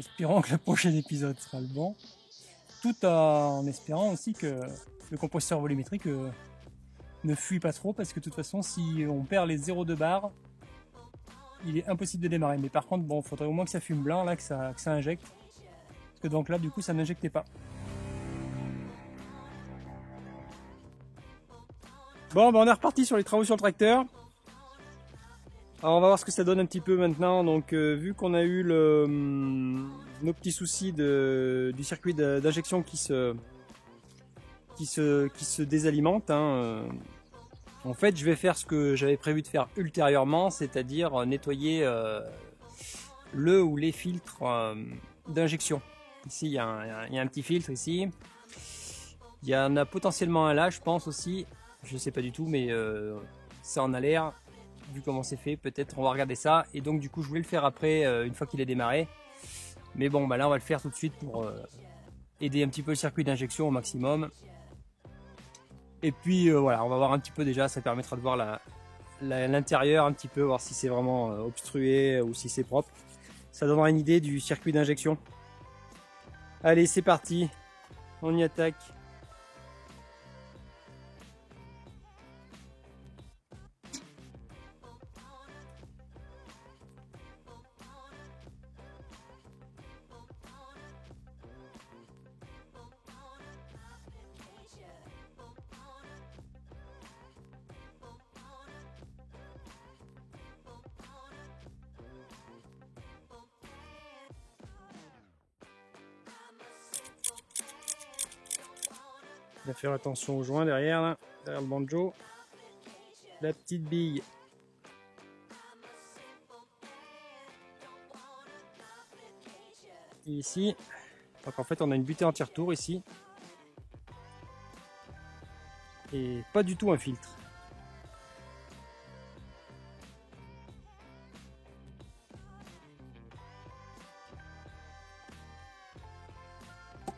espérons que le prochain épisode sera le bon. Tout en espérant aussi que le compresseur volumétrique ne fuit pas trop, parce que de toute façon, si on perd les 0,2 bars, il est impossible de démarrer. Mais par contre, bon, il faudrait au moins que ça fume blanc, là, que ça injecte. Parce que donc là, du coup, ça n'injectait pas. Bon, ben on est reparti sur les travaux sur le tracteur. Alors on va voir ce que ça donne un petit peu maintenant. Donc vu qu'on a eu nos petits soucis du circuit d'injection qui se désalimente, hein, en fait je vais faire ce que j'avais prévu de faire ultérieurement, c'est-à-dire nettoyer le ou les filtres d'injection. Ici il y a un petit filtre ici. Il y en a potentiellement un là, je pense aussi. Je sais pas du tout, mais ça en a l'air. Vu comment c'est fait, peut-être on va regarder ça. Et donc du coup je voulais le faire après, une fois qu'il est démarré. Mais bon, bah là on va le faire tout de suite pour aider un petit peu le circuit d'injection au maximum. Et puis voilà, on va voir un petit peu déjà, ça permettra de voir l'intérieur un petit peu, voir si c'est vraiment obstrué ou si c'est propre. Ça donnera une idée du circuit d'injection. Allez, c'est parti, on y attaque. On va faire attention au joint derrière, là, derrière le banjo. La petite bille. Et ici, donc en fait on a une butée anti-retour ici. Et pas du tout un filtre.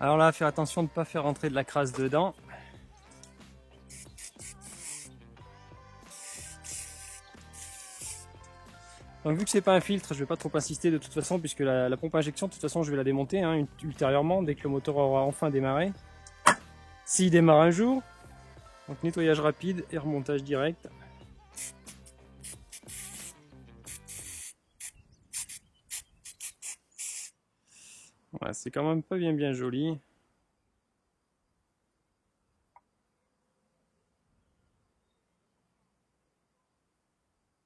Alors là, faire attention de ne pas faire rentrer de la crasse dedans. Donc vu que c'est pas un filtre, je vais pas trop insister de toute façon, puisque la pompe à injection, de toute façon je vais la démonter hein, ultérieurement, dès que le moteur aura enfin démarré. S'il démarre un jour. Donc nettoyage rapide et remontage direct. Voilà, c'est quand même pas bien joli.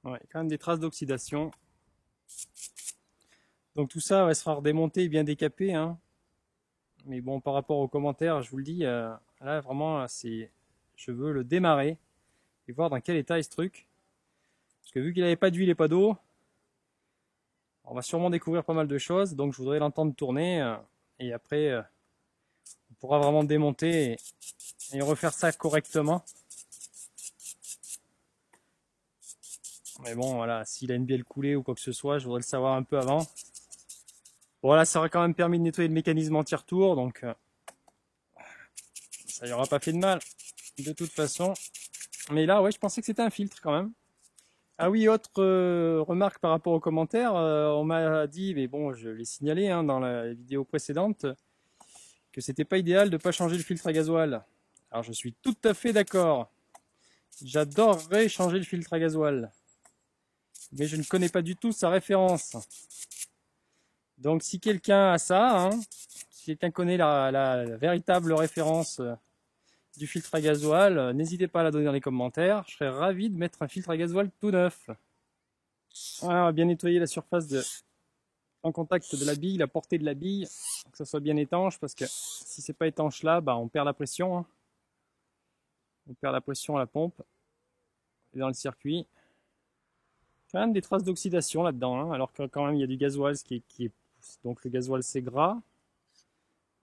Ouais, quand même des traces d'oxydation. Donc tout ça sera redémonté et bien décapé. Hein. Mais bon, par rapport aux commentaires, je vous le dis, là vraiment, je veux le démarrer et voir dans quel état est ce truc. Parce que vu qu'il n'avait pas d'huile et pas d'eau, on va sûrement découvrir pas mal de choses. Donc je voudrais l'entendre tourner et après, on pourra vraiment démonter et refaire ça correctement. Mais bon, voilà, s'il a une bielle coulée ou quoi que ce soit, je voudrais le savoir un peu avant. Voilà, ça aurait quand même permis de nettoyer le mécanisme anti-retour, donc ça n'y aura pas fait de mal, de toute façon. Mais là, ouais, je pensais que c'était un filtre quand même. Ah oui, autre remarque par rapport aux commentaires, on m'a dit, mais bon, je l'ai signalé hein, dans la vidéo précédente, que c'était pas idéal de ne pas changer le filtre à gasoil. Alors je suis tout à fait d'accord. J'adorerais changer le filtre à gasoil. Mais je ne connais pas du tout sa référence. Donc si quelqu'un a ça, hein, si quelqu'un connaît la véritable référence du filtre à gasoil, n'hésitez pas à la donner dans les commentaires. Je serais ravi de mettre un filtre à gasoil tout neuf. Voilà, on va bien nettoyer la surface en contact de la bille, la portée de la bille, que ça soit bien étanche, parce que si c'est pas étanche là, bah, on perd la pression. Hein. On perd la pression à la pompe et dans le circuit. Quand même des traces d'oxydation là-dedans, hein, alors que quand même il y a du gasoil, donc le gasoil c'est gras.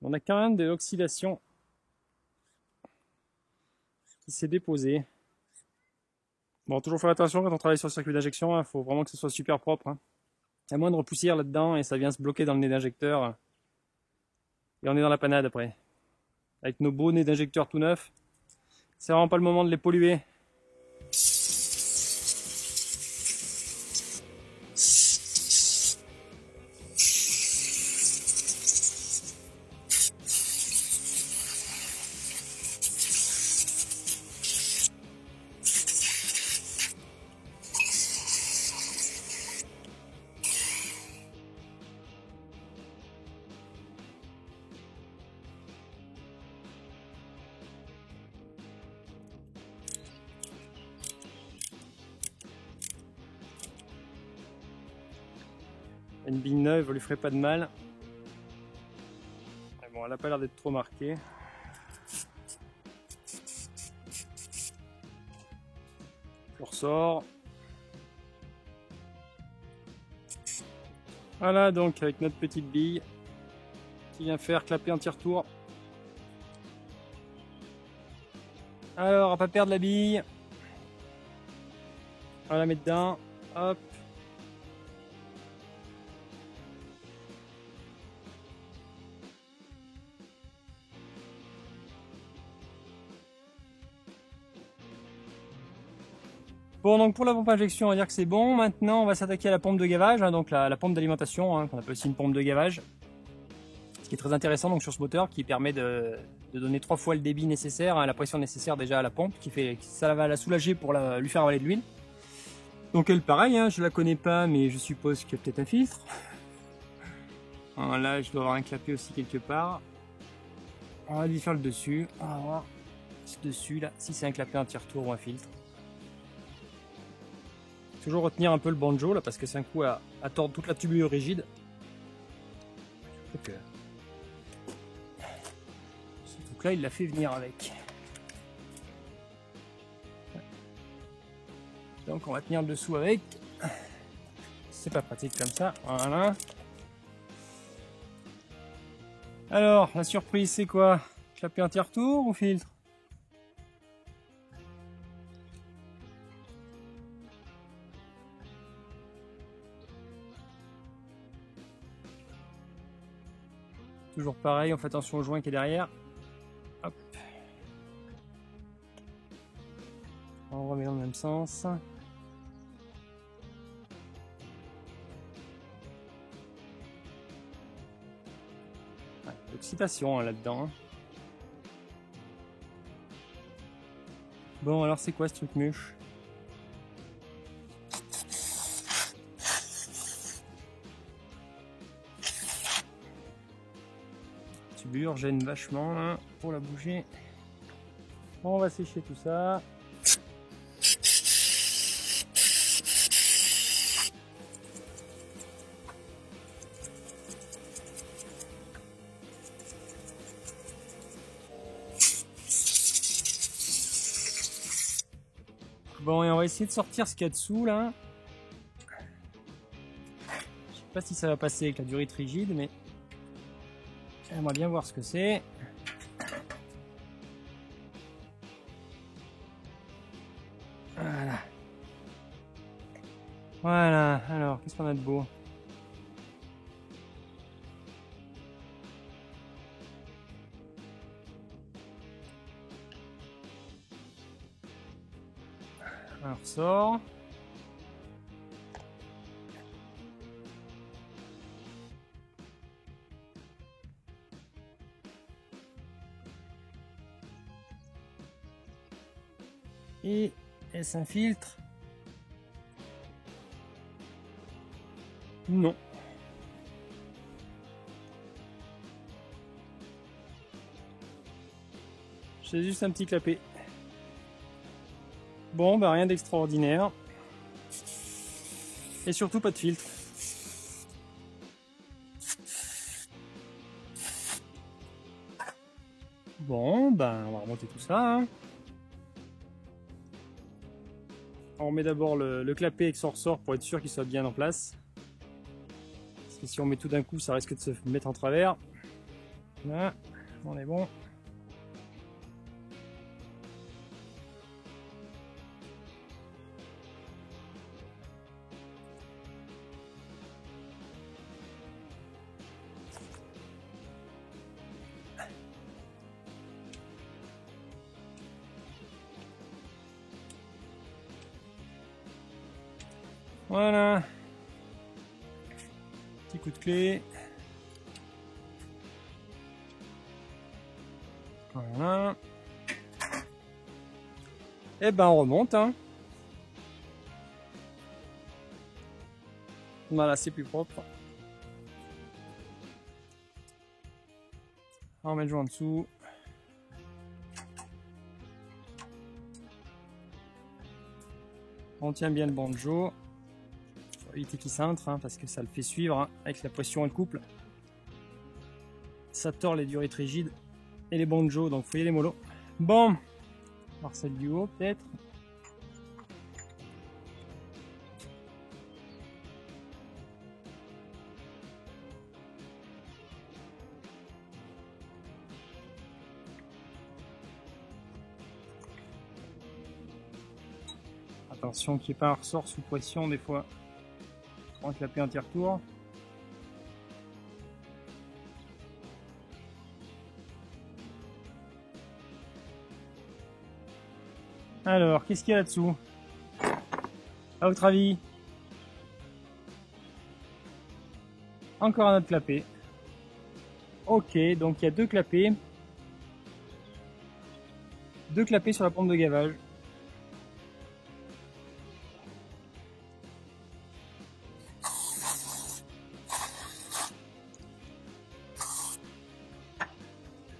On a quand même de l'oxydation qui s'est déposée. Bon, toujours faire attention quand on travaille sur le circuit d'injection, il faut vraiment que ce soit super propre. Hein. Il y a moindre poussière là-dedans et ça vient se bloquer dans le nez d'injecteur. Et on est dans la panade après. Avec nos beaux nez d'injecteur tout neufs, c'est vraiment pas le moment de les polluer. Une bille neuve lui ferait pas de mal. Mais bon, elle n'a pas l'air d'être trop marquée. Je ressors. Voilà donc avec notre petite bille qui vient faire clapper un petit retour. Alors, on va pas perdre la bille. On va la mettre dedans. Hop. Bon, donc pour la pompe à injection, on va dire que c'est bon. Maintenant, on va s'attaquer à la pompe de gavage, hein, donc la pompe d'alimentation, hein, qu'on appelle aussi une pompe de gavage. Ce qui est très intéressant donc sur ce moteur, qui permet de donner 3 fois le débit nécessaire, hein, la pression nécessaire déjà à la pompe, ça va la soulager pour lui faire avaler de l'huile. Donc elle, pareil, hein, je la connais pas, mais je suppose qu'il y a peut-être un filtre. Là, je dois avoir un clapet aussi quelque part. On va lui faire le dessus. On va voir ce dessus là, si c'est un clapet anti-retour ou un filtre. Toujours retenir un peu le banjo là, parce que c'est un coup à tordre toute la tubulure rigide. Donc là, il l'a fait venir avec. Donc on va tenir le dessous avec. C'est pas pratique comme ça. Voilà. Alors, la surprise, c'est quoi? Clapet anti-retour ou filtre? Toujours pareil, on fait attention au joint qui est derrière. Hop. On remet dans le même sens. L'excitation là-dedans. Bon, alors c'est quoi ce truc mûche? Tubulure gêne vachement hein, pour la bouger. Bon, on va sécher tout ça. Bon, et on va essayer de sortir ce qu'il y a dessous là. Je sais pas si ça va passer avec la durite rigide, mais j'aimerais bien voir ce que c'est. Voilà. Voilà, alors qu'est-ce qu'on a de beau? On ressort. Et est-ce un filtre? Non. C'est juste un petit clapet. Bon, bah rien d'extraordinaire. Et surtout pas de filtre. Bon, ben on va remonter tout ça. Hein. On remet d'abord le clapet avec son ressort pour être sûr qu'il soit bien en place. Parce que si on met tout d'un coup, ça risque de se mettre en travers. Là, on est bon. Voilà. Petit coup de clé. Voilà. Et ben on remonte. Hein. Voilà, c'est plus propre. On remet le joint en dessous. On tient bien le banjo. éviter qu'il cintre, hein, parce que ça le fait suivre, hein, avec la pression et le couple. Ça tord les durites rigides et les banjos, donc faut y aller mollo. Bon, alors celle du haut peut-être. Attention qu'il n'y ait pas un ressort sous pression des fois. On va clapper un tiers-tour. Alors, qu'est-ce qu'il y a là-dessous? À votre avis? Encore un autre clapet. Ok, donc il y a deux clapets. Deux clapets sur la pompe de gavage.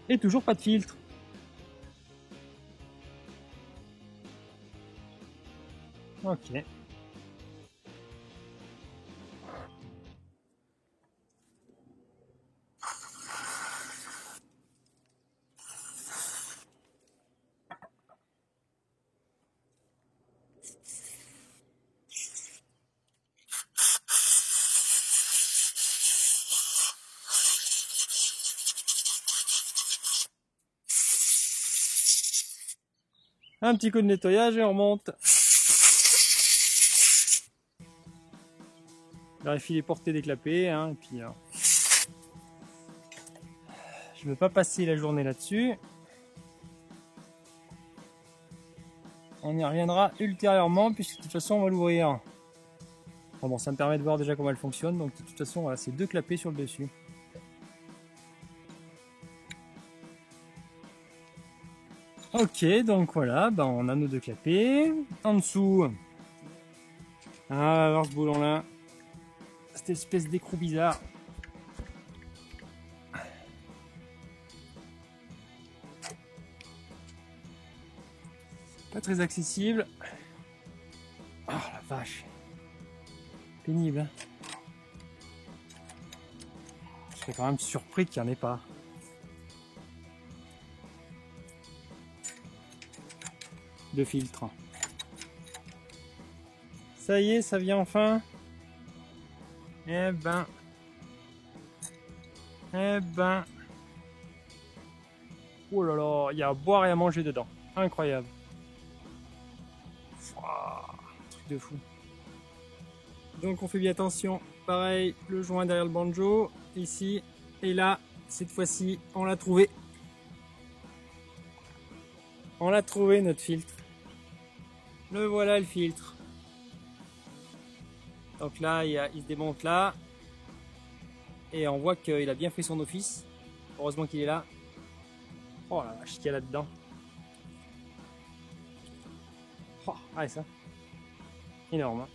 Et toujours pas de filtre. Ok. Un petit coup de nettoyage et on remonte. Vérifie les portées des clapets, hein, et puis je ne veux pas passer la journée là-dessus. On y reviendra ultérieurement puisque de toute façon on va l'ouvrir. Bon, ça me permet de voir déjà comment elle fonctionne, donc de toute façon voilà, c'est deux clapets sur le dessus. Ok, donc voilà, ben on a nos deux clapets. En dessous, on va voir ce boulon là, cette espèce d'écrou bizarre. Pas très accessible. Oh la vache. Pénible. Hein. Je serais quand même surpris qu'il n'y en ait pas. De filtre. Ça y est, ça vient enfin. Eh ben. Oh là là, il y a à boire et à manger dedans. Incroyable. Truc de fou. Donc on fait bien attention. Pareil, le joint derrière le banjo, ici. Et là, cette fois-ci, on l'a trouvé. On l'a trouvé, notre filtre. Le voilà, le filtre. Donc là, il se démonte là. Et on voit qu'il a bien fait son office. Heureusement qu'il est là. Oh la vache, qu'il y a là-dedans. Oh, ah, ça. Énorme. Hein.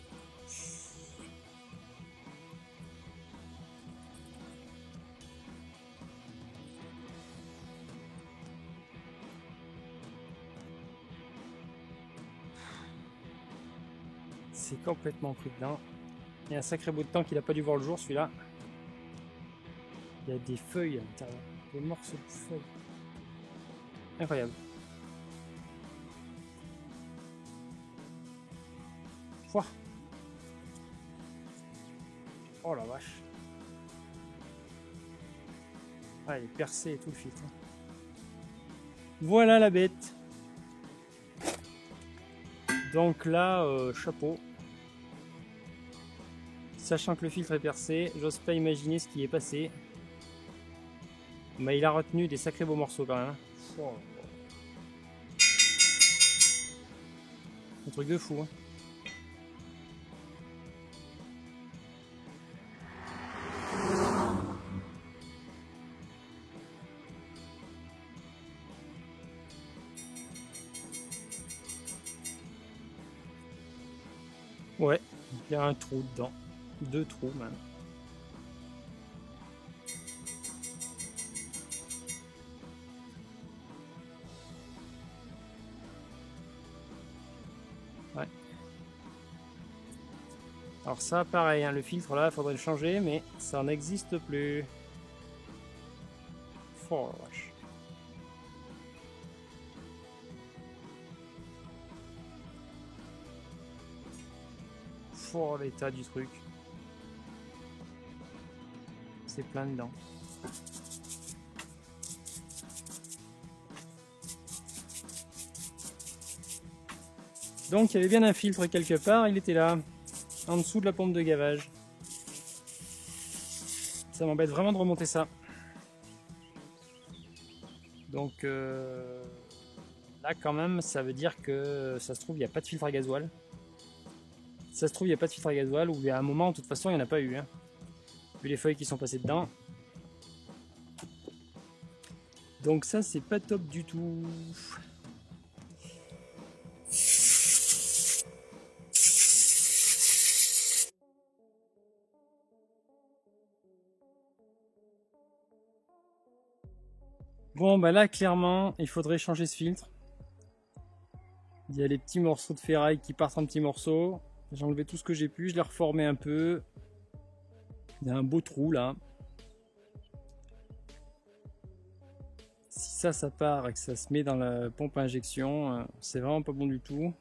C'est complètement pris dedans. Il y a un sacré bout de temps qu'il n'a pas dû voir le jour celui-là. Il y a des feuilles à l'intérieur. Des morceaux de feuilles. Incroyable. Pouah. Oh la vache. Ah, il est percé et tout le filtre. Voilà la bête. Donc là, chapeau. Sachant que le filtre est percé, j'ose pas imaginer ce qui est passé. Mais il a retenu des sacrés beaux morceaux quand même. Oh. Un truc de fou. Hein. Ouais, il y a un trou dedans. Deux trous même. Ouais. Alors ça, pareil, hein, le filtre là, il faudrait le changer, mais ça n'existe plus. Oh, wesh. Oh, l'état du truc. C'est plein dedans. Donc il y avait bien un filtre quelque part, il était là, en dessous de la pompe de gavage. Ça m'embête vraiment de remonter ça. Donc là quand même, ça veut dire que ça se trouve il n'y a pas de filtre à gasoil. Ça se trouve il n'y a pas de filtre à gasoil, ou à un moment de toute façon il n'y en a pas eu. Hein. Vu les feuilles qui sont passées dedans. Donc ça c'est pas top du tout. Bon bah là clairement il faudrait changer ce filtre. Il y a les petits morceaux de ferraille qui partent en petits morceaux. J'ai enlevé tout ce que j'ai pu, je l'ai reformé un peu. Il y a un beau trou là. Si ça part et que ça se met dans la pompe à injection, c'est vraiment pas bon du tout.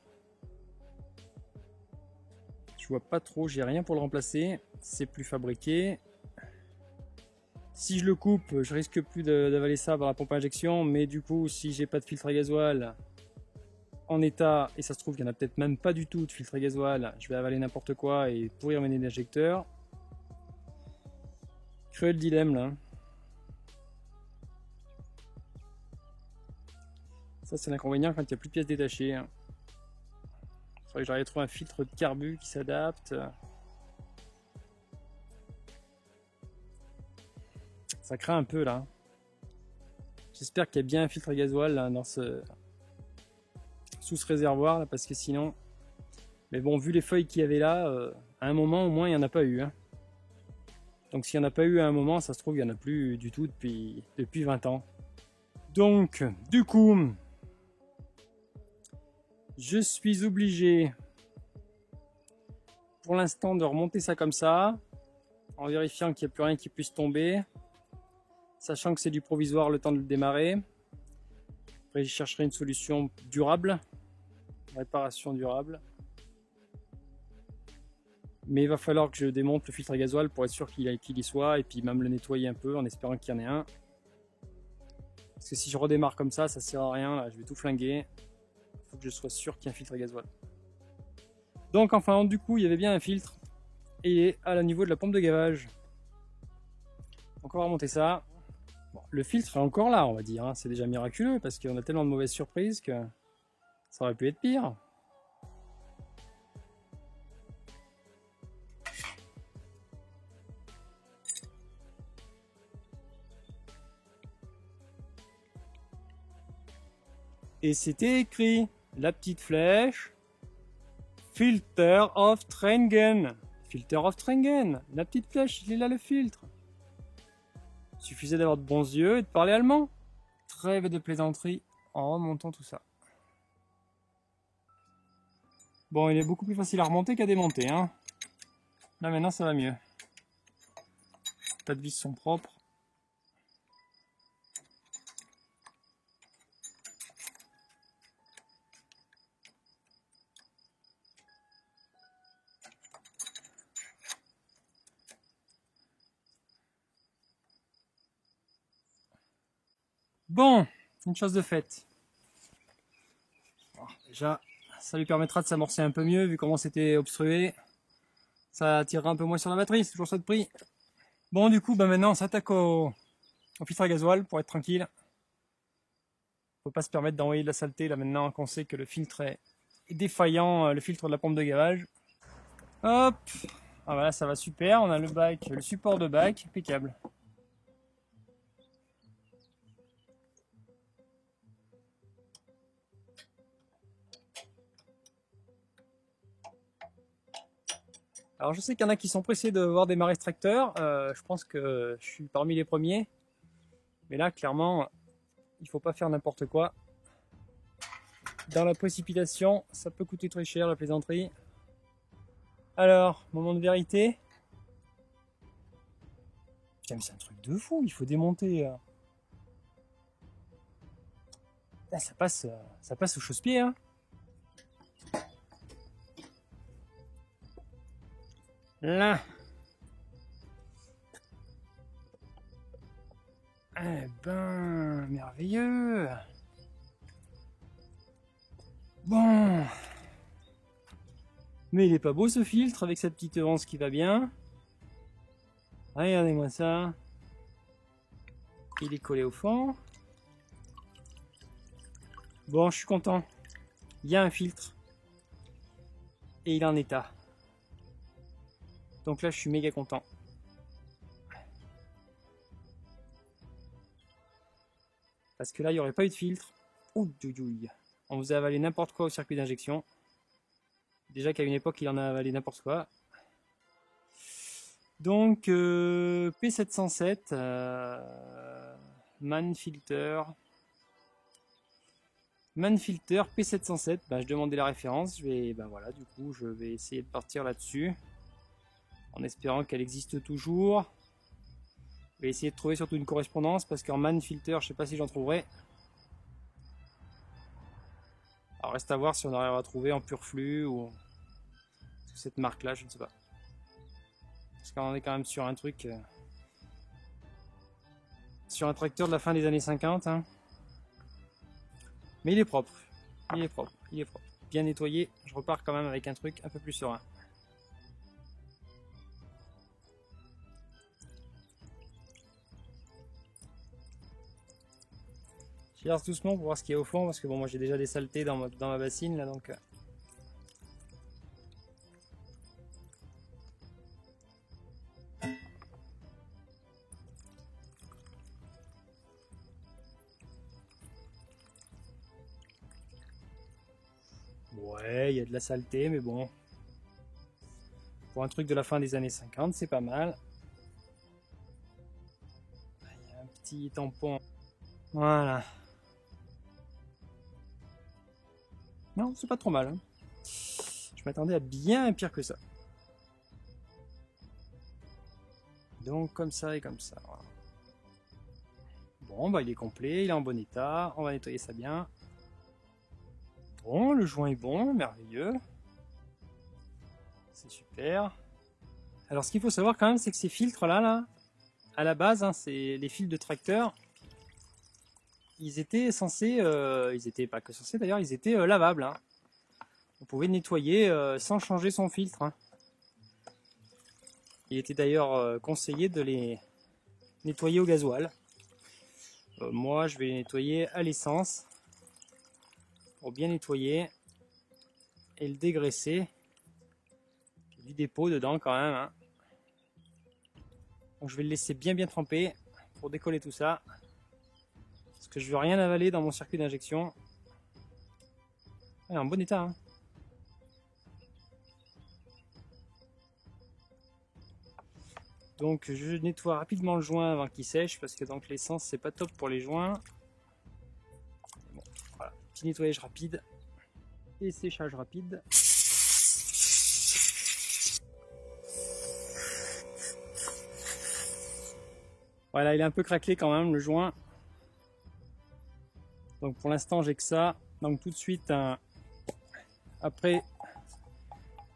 Je vois pas trop, j'ai rien pour le remplacer. C'est plus fabriqué. Si je le coupe, je risque plus d'avaler ça par la pompe à injection, mais du coup, si j'ai pas de filtre à gasoil en état, et ça se trouve qu'il n'y en a peut-être même pas du tout de filtre à gasoil, je vais avaler n'importe quoi et pourrir mes injecteurs. Cruel dilemme là. Ça c'est l'inconvénient quand il n'y a plus de pièces détachées. Il faudrait que j'arrive à trouver un filtre de carbu qui s'adapte. Ça craint un peu là. J'espère qu'il y a bien un filtre à gasoil là, sous ce réservoir là, parce que sinon. Mais bon, vu les feuilles qu'il y avait là, à un moment au moins il n'y en a pas eu. Hein. Donc s'il n'y en a pas eu à un moment, ça se trouve il n'y en a plus du tout depuis 20 ans. Donc du coup, je suis obligé pour l'instant de remonter ça comme ça, en vérifiant qu'il n'y a plus rien qui puisse tomber. Sachant que c'est du provisoire le temps de le démarrer. Après je chercherai une solution durable, réparation durable. Mais il va falloir que je démonte le filtre à gasoil pour être sûr qu'il y soit, et puis même le nettoyer un peu en espérant qu'il y en ait un. Parce que si je redémarre comme ça sert à rien, là, je vais tout flinguer. Il faut que je sois sûr qu'il y a un filtre à gasoil. Donc enfin, du coup, il y avait bien un filtre, et à niveau de la pompe de gavage. Donc on va remonter ça. Bon, le filtre est encore là, on va dire. Hein. C'est déjà miraculeux parce qu'on a tellement de mauvaises surprises que ça aurait pu être pire. Et c'était écrit, la petite flèche, Filter of Trengen. Filter of Trengen. La petite flèche, il est là le filtre. Suffisait d'avoir de bons yeux et de parler allemand. Trêve de plaisanterie en remontant tout ça. Bon, il est beaucoup plus facile à remonter qu'à démonter. Hein. Là maintenant ça va mieux. Les tas de vis sont propres. Bon, une chose de faite. Bon, déjà, ça lui permettra de s'amorcer un peu mieux vu comment c'était obstrué. Ça tirera un peu moins sur la batterie, c'est toujours ça de prix. Bon, du coup, maintenant on s'attaque au filtre à gasoil pour être tranquille. Faut pas se permettre d'envoyer de la saleté là maintenant qu'on sait que le filtre est défaillant, le filtre de la pompe de gavage. Hop, ah voilà, ça va super. On a le bac, le support de bac, impeccable. Alors je sais qu'il y en a qui sont pressés de voir démarrer ce tracteur, je pense que je suis parmi les premiers. Mais là clairement, il faut pas faire n'importe quoi. Dans la précipitation, ça peut coûter très cher la plaisanterie. Alors, moment de vérité. Putain, mais c'est un truc de fou, il faut démonter. Ah, ça passe au chausse-pied, hein. Là. Eh ben, merveilleux. Bon. Mais il est pas beau ce filtre avec sa petite anse qui va bien. Regardez-moi ça. Il est collé au fond. Bon, je suis content. Il y a un filtre. Et il est en état. Donc là, je suis méga content. Parce que là, il n'y aurait pas eu de filtre. Ouh, on vous a avalé n'importe quoi au circuit d'injection. Déjà qu'à une époque, il en a avalé n'importe quoi. Donc, P707, Manfilter P707, bah, je demandais la référence, voilà, du coup, je vais essayer de partir là-dessus, en espérant qu'elle existe toujours. Je vais essayer de trouver surtout une correspondance, parce qu'en Manfilter, je sais pas si j'en trouverai. Alors, reste à voir si on arrivera à trouver en pur flux, ou cette marque-là, je ne sais pas. Parce qu'on est quand même sur un truc... sur un tracteur de la fin des années 50, hein. Mais il est propre, il est propre, il est propre. Bien nettoyé, je repars quand même avec un truc un peu plus serein. Je lance doucement pour voir ce qu'il y a au fond, parce que bon, moi j'ai déjà des saletés dans ma bassine là, donc... Ouais, il y a de la saleté, mais bon. Pour un truc de la fin des années 50, c'est pas mal. Il y a un petit tampon. Voilà. Non, c'est pas trop mal, hein. Je m'attendais à bien pire que ça. Donc comme ça et comme ça. Voilà. Bon, bah il est complet, il est en bon état. On va nettoyer ça bien. Bon, le joint est bon, merveilleux. C'est super. Alors ce qu'il faut savoir quand même, c'est que ces filtres là, à la base, hein, c'est les fils de tracteur. Ils étaient censés, ils étaient pas que censés d'ailleurs, ils étaient lavables, hein. On pouvait nettoyer sans changer son filtre, hein. Il était d'ailleurs conseillé de les nettoyer au gasoil. Moi, je vais les nettoyer à l'essence pour bien nettoyer et le dégraisser. Il y a du dépôt dedans quand même, hein. Donc je vais le laisser bien tremper pour décoller tout ça. Parce que je veux rien avaler dans mon circuit d'injection. Il est en bon état, hein. Donc je nettoie rapidement le joint avant qu'il sèche, parce que donc l'essence c'est pas top pour les joints. Bon, voilà, petit nettoyage rapide et séchage rapide. Voilà, il est un peu craquelé quand même le joint. Donc pour l'instant j'ai que ça. Donc tout de suite, après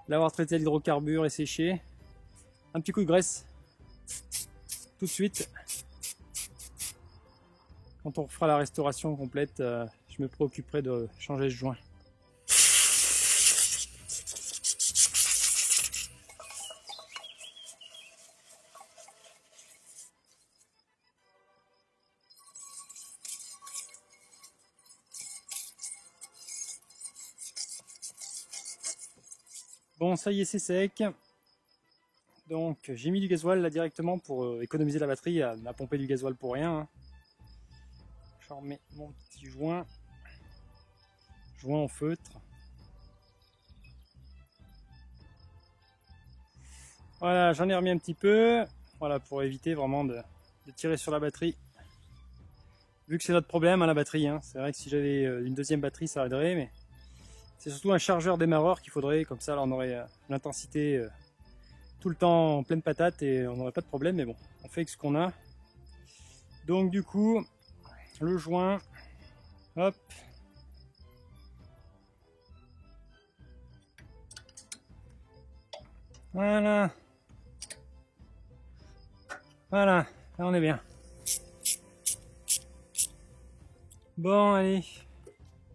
l'avoir traité à l'hydrocarbure et séché, un petit coup de graisse tout de suite. Quand on fera la restauration complète, je me préoccuperai de changer ce joint. Bon, ça y est, c'est sec. Donc j'ai mis du gasoil là directement pour économiser la batterie à pomper du gasoil pour rien, hein. Je remets mon petit joint en feutre. Voilà, j'en ai remis un petit peu, voilà, pour éviter vraiment de tirer sur la batterie. Vu que c'est notre problème à la batterie, hein. C'est vrai que si j'avais une deuxième batterie ça aiderait, mais C'est surtout un chargeur démarreur qu'il faudrait, comme ça là, on aurait l'intensité tout le temps en pleine patate et on n'aurait pas de problème, mais bon, on fait avec ce qu'on a. Donc du coup, le joint, hop. Voilà. Voilà, là on est bien. Bon, allez,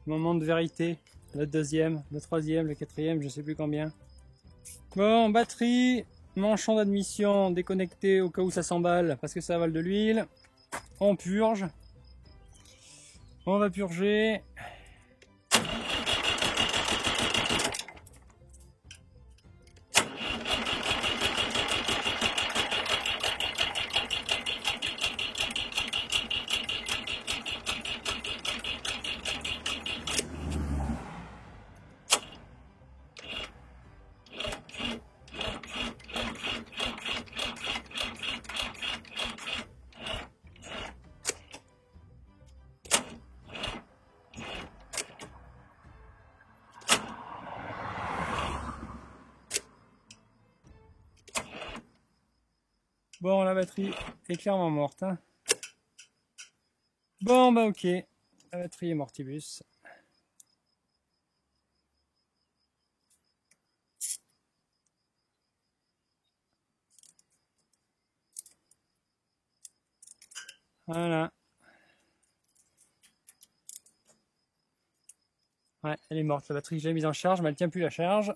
moment de vérité. Le deuxième, le troisième, le quatrième, je sais plus combien. Bon, batterie, manchon d'admission déconnecté au cas où ça s'emballe parce que ça avale de l'huile. On purge. On va purger. Bon, la batterie est clairement morte. Hein. Bon, bah ok. La batterie est mortibus. Voilà. Ouais, elle est morte. La batterie que j'ai mise en charge, mais elle tient plus la charge.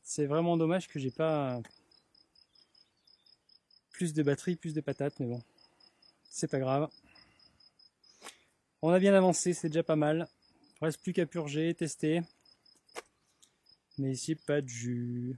C'est vraiment dommage que j'ai pas plus de batterie, plus de patates, mais bon, c'est pas grave. On a bien avancé, c'est déjà pas mal. Il ne reste plus qu'à purger, tester. Mais ici, pas de jus.